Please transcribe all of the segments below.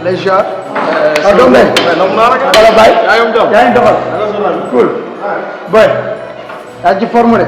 les gens. donc mais. wala Baye. yaa ngi doxal. cool. boy. yaa ngi ci forme de.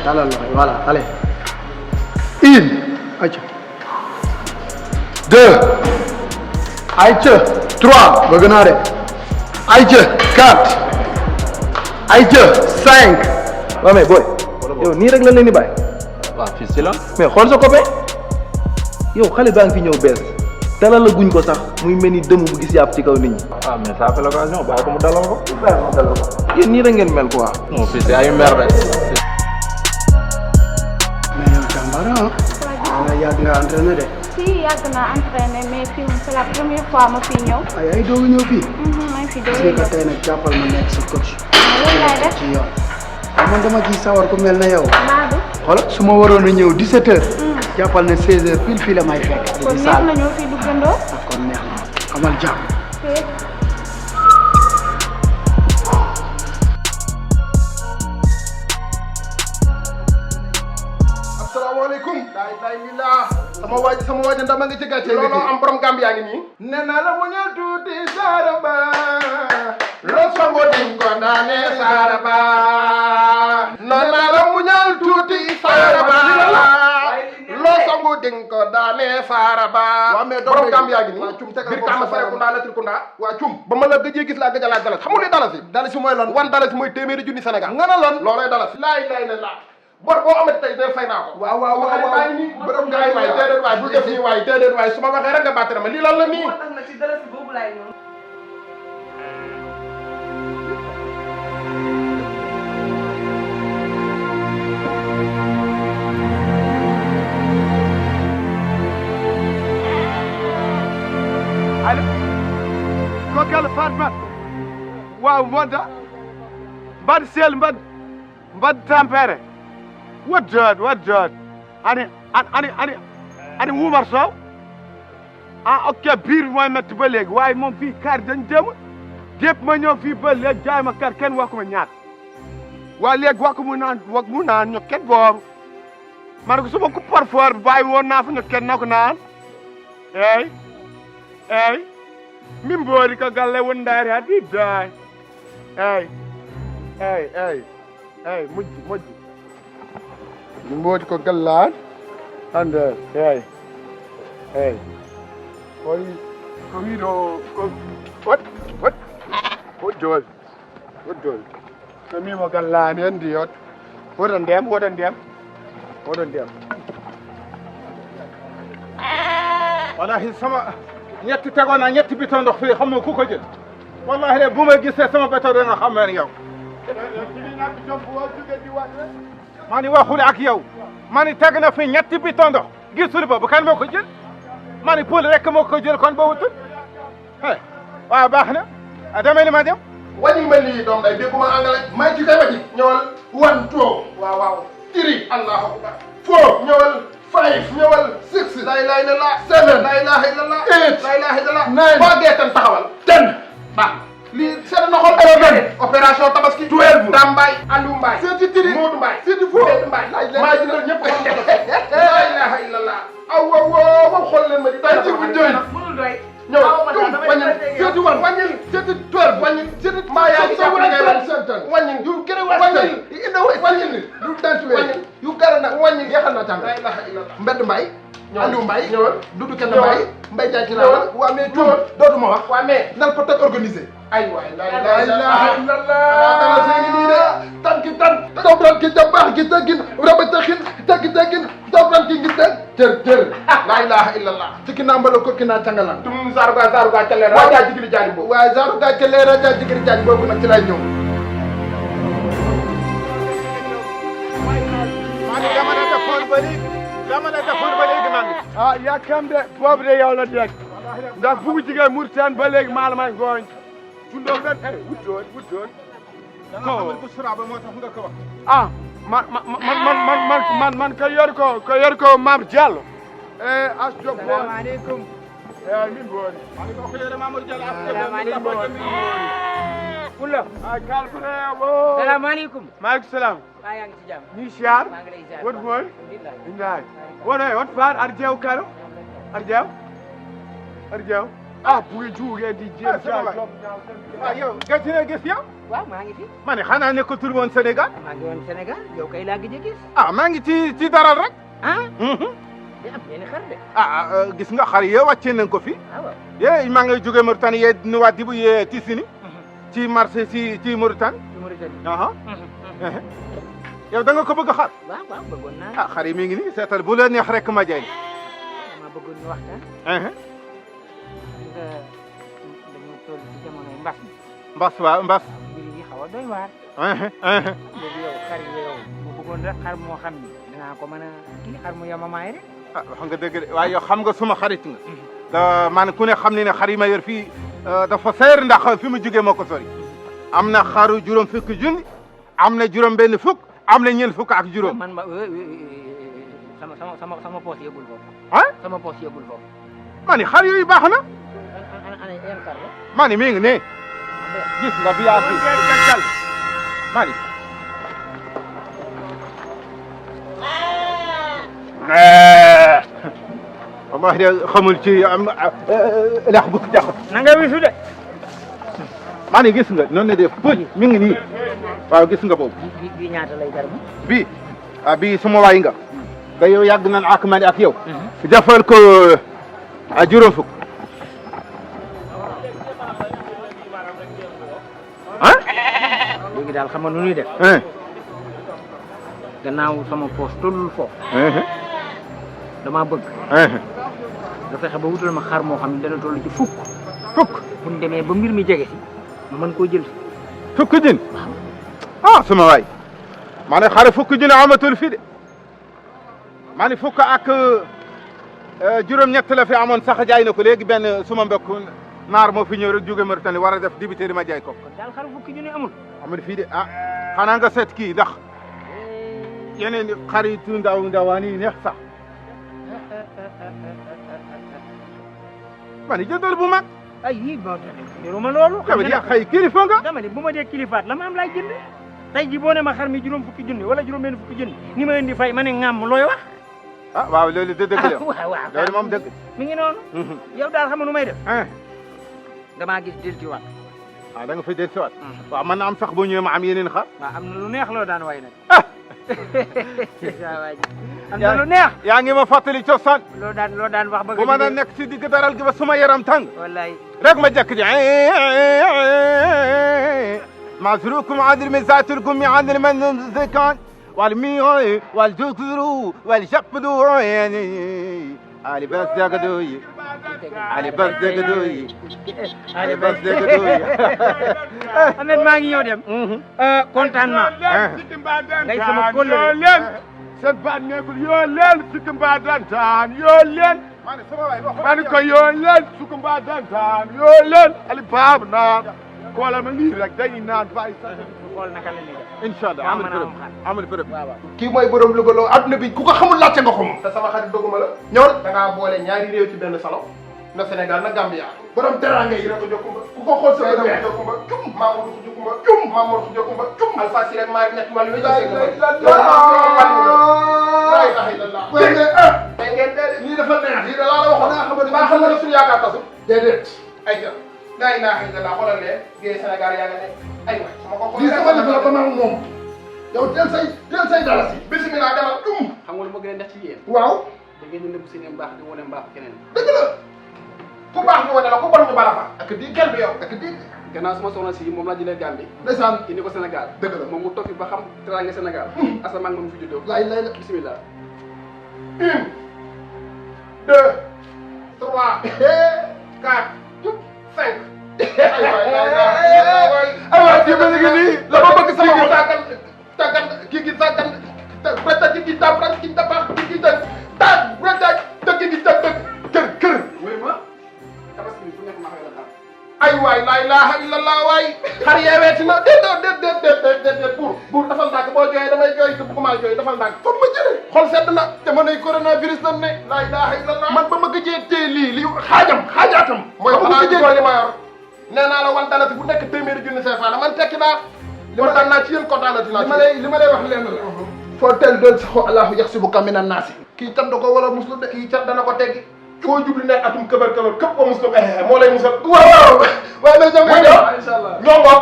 Talal loxo yi voilà allez. 1 ayca 2 ayca 3 bëgg naa de ayca 4 ayca 5. waaw mais booy. yow nii rek la leen di bàyyi. waaw fii si la. mais xool sa copain yow xale baa ngi fi ñëw bees dalal la guñ ko sax muy mel ni dëmm bu gis yàpp ci kaw nit ñi. ah mais ça fait l'occasion bàyyi ko mu dalal ko. yéen nii rek ngeen mel quoi. non fii si ay mer rek. yàgg nga entraîné de. si yàgg naa entraîné mais fii c'est la première fois ma fi ñëw. ay ay doog a ñëw fii. maa ngi fi doog a ñëw tey nag jàppal ma nekk sa coach. loolu laay def ci yoon. man dama ciy sawar ku mel na yow. Maadu. xoolal su ma waroon a ñëw 17h. jàppal ne 16h pile fii la may fekk. kon neex na ñëw fii duggandoo. kon neex na amal jàmm. asalaamaaleykum. sama waaj ndama nga ci gàcce gi looloo am borom Gambia ngi nii. nee naa la mu ñëw tuuti Saraba. loo songo diñ ko daane Saraba. nee naa la mu ñëw tuuti Saraba. loo songo diñ ko daane Saraba. waaw mais borom Gambia ngi nii. biir Kama Sarekunda la Trikunda. waa cum ba ma la gëjee gis laa gëj a laaj dalas xamul ne dalasi. dalasi mooy lan wan dalasi mooy téeméeri junni Sénégal. nga ne lan loolay dalasi. laay la laa. bor boo amati tey de fay naa ko. waaw borom gars yi waay déedéet waay bul def nii waay déedéet waay su ma waxee rek nga bàttale ma lii lan la nii. allo. kooku Fatma. waaw Monta. Mbad Sel Mbad Tampere. What dirt? Ani Wumar Sow ah ok biir mooy métti ba léegi waaye moom fii kar dañ dem dépp ma ñëw fii ba léegi jaay ma kar kenn waxuma ñaat waaye léegi wax mu naan ñu kenn boobu man ko suma ko parfois bàyyi woon naa fa ñu kenn na ko naan ey min mboori ko galle wondaari ha di daay ey mujj mbooti ko gallaan ande hey koy ko wiiɗo ko what dool so mimo gallaani en ndi yot woto ndem wallahi sama ñetti tegona ñetti biton ndox fii xam nga ku ko jël wallahi de bu ma gisee sama béton dana xam ne yow maa ni waxul ak yow maa ni teg na fi ñetti biton ndox gisul ba bu kan moo ko jël maa ni poul rek moo ko jël kon ba wutul waaw baax na demee ni ma dem wàññi ma lii doom day dégguma anglais may ci dama ci ñëwal 1 2 waaw 3 allahu akbar 4 ñëwal 5 ñëwal 6 la ilaha illallah 7 la ilaha illallah 8 la ilaha illallah 9 boo geetan taxawal 10 baax lii seet na xool opération tabaski 12 Dambaay Aliou Mbaye seeti tiri Modou Mbaye seeti fo Mbaye maa jëndal ñëpp xam la ilaha illallah aw wow xool leen ma di tay ci bu doy mënul doy ñëw wàññil seeti 1 wàññil seeti 12 wàññil seeti mbaa yaa ngi jàpp ngay wàññil yu gën a wàññil ina wàññil yu dant wàññil yu gara nag wàññil yeexal na tàng la ilaha illallah mbedd Mbaye Aliou Mbaye ñëwal Doudou Kende Mbaye Ndiaye ci laa waa mais dootuma wax waa mais nan ko teg organisé ay waay la ilaha illallah dala seegi nii de tanki tan dobran ki jabax ki tegin raba taxin tegi dobran ki ngi teg tër la ilaha illallah cikki naa mbala ko ki naa cangalan tum zaruga calleer raja jigili jaani boobu waaye zaruga calleer raja jigili jaani boobu nag ci lay ñëw dama ne defoon ba léegi maa ngi ah yàkkam de boobu de yow la dégg ndax bugu jigéen Mauritanie ba léegi maa la may ngooñ tundoo benn wut doon ko sura ba moo tax nga ko wax ah man ko yor ko Mame Diallo as job salaamaaleykum min boori ko yore Mamadou Diallo salaamaaleykum Pulo kal ko salaamaaleykum maaleykum salaam maa yaa ngi ci jàmm ni siyaar maa ngi lay ziar wot mooy indaay wona wot faar ar jeew kalo ar jeew ah bugi juuge di jeew waaw yow gëj na gis yow waaw maa ngi fi ma ne xanaa nekkatul woon Sénégal maa ngi woon Sénégal yow kay laa gëj a gis maa ngi ci daral rek ah di am benn xar de gis nga xar yee wàccee nañ ko fi waaw maa ngi jóge Mauritanie yee Nouadhibou yee Tissini ci marché ci Mauritanie yow da nga ko bëgg a xar waaw bëggoon naa xar yi mi ngi nii seetal bu la neex rek ma jaay dama bëggoon ñu waxtaan nga dañu toll ci jamonoy mbas mbas mbir yi xaw a doy waar léegi yow xar yi yow mu bëggoon rek xar moo xam ni dinaa ko mën a kii xar mu yamamaay rek wax nga dëgg de waaye yow xam nga suma xarit nga man ku ne xam ne xar yi ma yor fii dafa seer ndax fi mu jógee moo ko sori am na xaru juróom fukki junni am na juróom benn fukk am na ñeent fukk ak juróom man ma sama poos yëgul foofu sama poos yëgul foofu ma ni xar yooyu baax na ana yan xar la ma ni mi ngi ne gis nga biyaa fi ma ni wallahi de xamul ci am lax bu jax na nga wisu de maa ni gis nga noonu ne def pëj mi ngi nii waaw gis nga boobu bi ñaata lay jar bii suma waay nga da yow yàgg nan ak man ak yow jafal ko juróom fukk léegi daal xam nga nu ñuy def gannaaw sama poos tollul foofu dama bëgg nga fexe ba wutal ma xar moo xam ne dana toll ci fukk bu ñu demee ba mbir mi jege si ma mën koo jël fukk jën suma waay maa ne xare fukk jën amatul fii de maa ne fukk ak juróom-ñett la fi amoon sax jaay na ko léegi benn suma mbokk naar moo fi ñëw rek jóge Mauritanie war a def dibiteri ma jaay ko kon daal xar fukki junni amul fii de xanaa nga seet kii ndax yeneen xaritu ndawaan yi neex sax ma ne jëndal bu mag ay yii bon yoruma loolu yow yaa xëy kilifa nga dama ne bu ma dee kilifaat la ma am laay jënd tey ji boo ne ma xar mi juróom fukki junni wala juróom benn fukki junni ni ma leen di fay ma ne ŋàmm looy wax waaw loolu de dëgg la waaw loolu moom dëgg mi ngi noonu yow daal xam nga nu may def damaa gis del ci waat da nga fay del si waat waaw man na am sax boo ñëwee ma am yeneen xar waaw am na lu neex loo daan way nag am na lu neex yaa ngi ma fàttali cosaan loo daan wax ba bu ma nekk si digg daral gi ba suma yaram tàng wallaay rek ma jekk ji mazrukum adil min zaatirkum mi adil man zikan wal mi wal jukru wal jabdu ali bas dagadoyi ali bas dagadoyi ali bas dagadoyi Ahmed maa ngi ñëw dem kontaan naa ngay sama kóllëre leen seen baat nekkul yoo leen sukk mbaa dantaan yoo leen ma ni ko yoo leen sukk mbaa dantaan yoo leen ali baab naan koola ma lii rek dañuy naan bàyyi sax xool naka la ñuy def incha allah amul përëb kii mooy borom Louga loo adduna bi ku ko xamul laajte nga ko moom te sama xarit doguma la ñëwal da ngaa boole ñaari réew ci benn salon na Sénégal na Gambia borom teranga yi rek ko jokkumba ku ko xool sa bët ko jokkumba cum Mamadou ko jokkumba cum Mamadou ko jokkumba cum Alpha Siré Mari ñett wàllu wécc lii dafa neex lii da laa la waxoon naa xam maa xam nga ne suñu yaakaar tasu déedéet ay ja laa ilaaha illallah xoolal lee géej Sénégal yaa nga ne ay waay sama ko lii sama def la ba maa moom yow del say dalasi bismillah demal cum xam nga lu ma gën a def ci yéen waaw da ngeen di nëbb seen mbaax di wane mbaax keneen. dëgg la ku baax ñu wane la ku bon ñu bala fa ak di kenn du yow ak di gannaaw sama soxna si moom laa jëlee Gambie ndeysaan indi ko Sénégal dëgg la moom mu toog fi ba xam teraanga Sénégal asamaan moom fi juddoo lay lay la bismillah 1 2 3 4 5 aywa kii ba léegi nii la ma bëgg sama xol tàggal kii gi tàggal reta gi gi tab rat gi tabax gi gi dëgg taag reta dëgg gi dëgg kër wéy ma tabaski bi fu nekk maa koy la ay waay laa ilaaha illallah waay xar yeeweeti na déet buur dafal ndànk boo jooyee damay jooy te bëgguma jooy dafal ndànk foog ma jëlee xol sedd na jamonoy coronavirus lan ne laa ilaaha illallah man ba ma gëjee téye lii xaajaatam mooy ba ma gëjee li ma yor nee naa la wan dalati bu nekk téeméeri junni CFA la man tekki naa kontaan naa ci yéen kontaan naa ci li ma lay wax lenn la foo tel doon saxo allahu yaxsibuka minan naasi kii cat da ko war a muslu de kii cat dana ko teggi foo jubli nekk atum këbër këpp ko muslu moo lay musal waaw mais jëm nga ñëw inshallah ñongo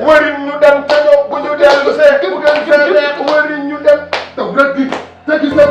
wëriñ ñu dem te ñëw bu ñu dellu see bu gën fee neex wëriñ ñu dem taw rek bi te gis na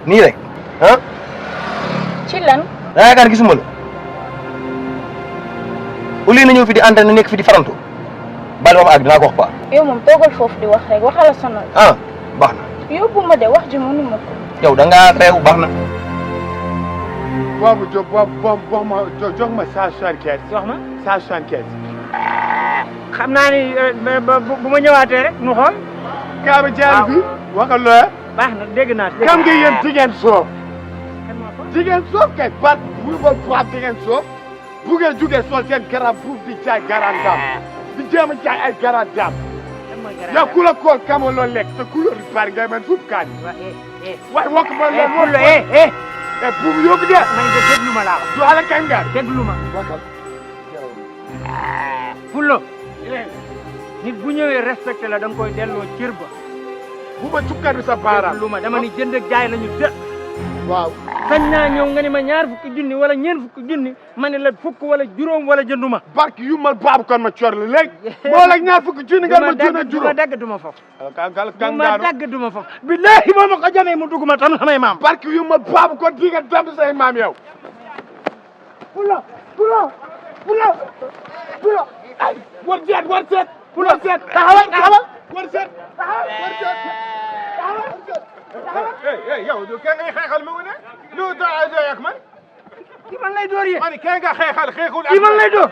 nii rek ah. ci lan. da yaakaar gisuma la au lieu na ñëw fi di entraîné nekk fi di farantu bal moom ak dinaa ko wax quoi. yow moom toogal foofu di wax rek waxala sonal. ah baax na. yóbbu ma de wax ji mënuma ko. yow da ngaa réew baax na. boobu boobu ma jox ma 175. jox ma 175. xam naa ni bu ma ñëwaatee rek nu xool. Kaaba Diallo bi. waxal looya. baax na dégg naa. kam nga yéen jigéen soof. jigéen soof kay bat bu ba faat jigéen soof. bu ngeen jugee sol seen garab buuf di jaay garaan daam. di jéem a jaay ay garaan daam. yow ku la kool kamo loo lekk te couleur bi bari ngay mel suuf kaani. waaye wokk ma leen moom buubu yóbbu de. man de déglu ma laa wax. du ala kangaar. déglu ma. wakal. Fullo. nit bu ñëwee respecté la da nga koy delloo cër ba. bu ma cukkari sa baaraam. déglu ma dama ni jënd ak jaay la ñu dë. waaw. sañ naa ñëw nga ni ma ñaar fukki junni wala ñeent fukki junni ma ne la fukk wala juróom wala jënduma. barke yu mal baabu kon ma cor la léegi. boo la ñaar fukki junni nga ma junni du ma dagg du ma foofu. du ma dagg du ma foofu. billahi boo ma ko jamee mu dugg ma tam samay maam. barke yu mal baabu kon di nga dem say maam yow. Fullo ay war seet war seet. war seet taxawal war seet yow du kenn ngay xeexal ma ne lu doy ak man ki man lay door yee man kenn nga xeexal xeexul ki man lay door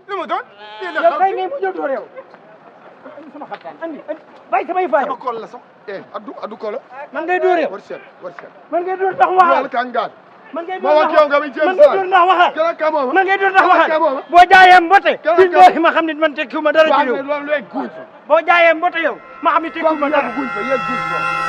lu mu doon yow kay ngay mujj a door yow sama xartaan andi bàyyi samay faay sama kol la sax addu kol man ngay door yow war seet man ngay door ndax waxal kangaan man ngay ma wax yow nga bi jéem man ngay door ndax waxal gëna ka moom man ngay door ndax waxal boo jaayee mbote billahi ma xam ne man tekkiwuma dara ci yow loolu lay guuñ boo jaayee mbote yow ma xam ne tekkiwuma dara guuñ fa yéen guuñ fa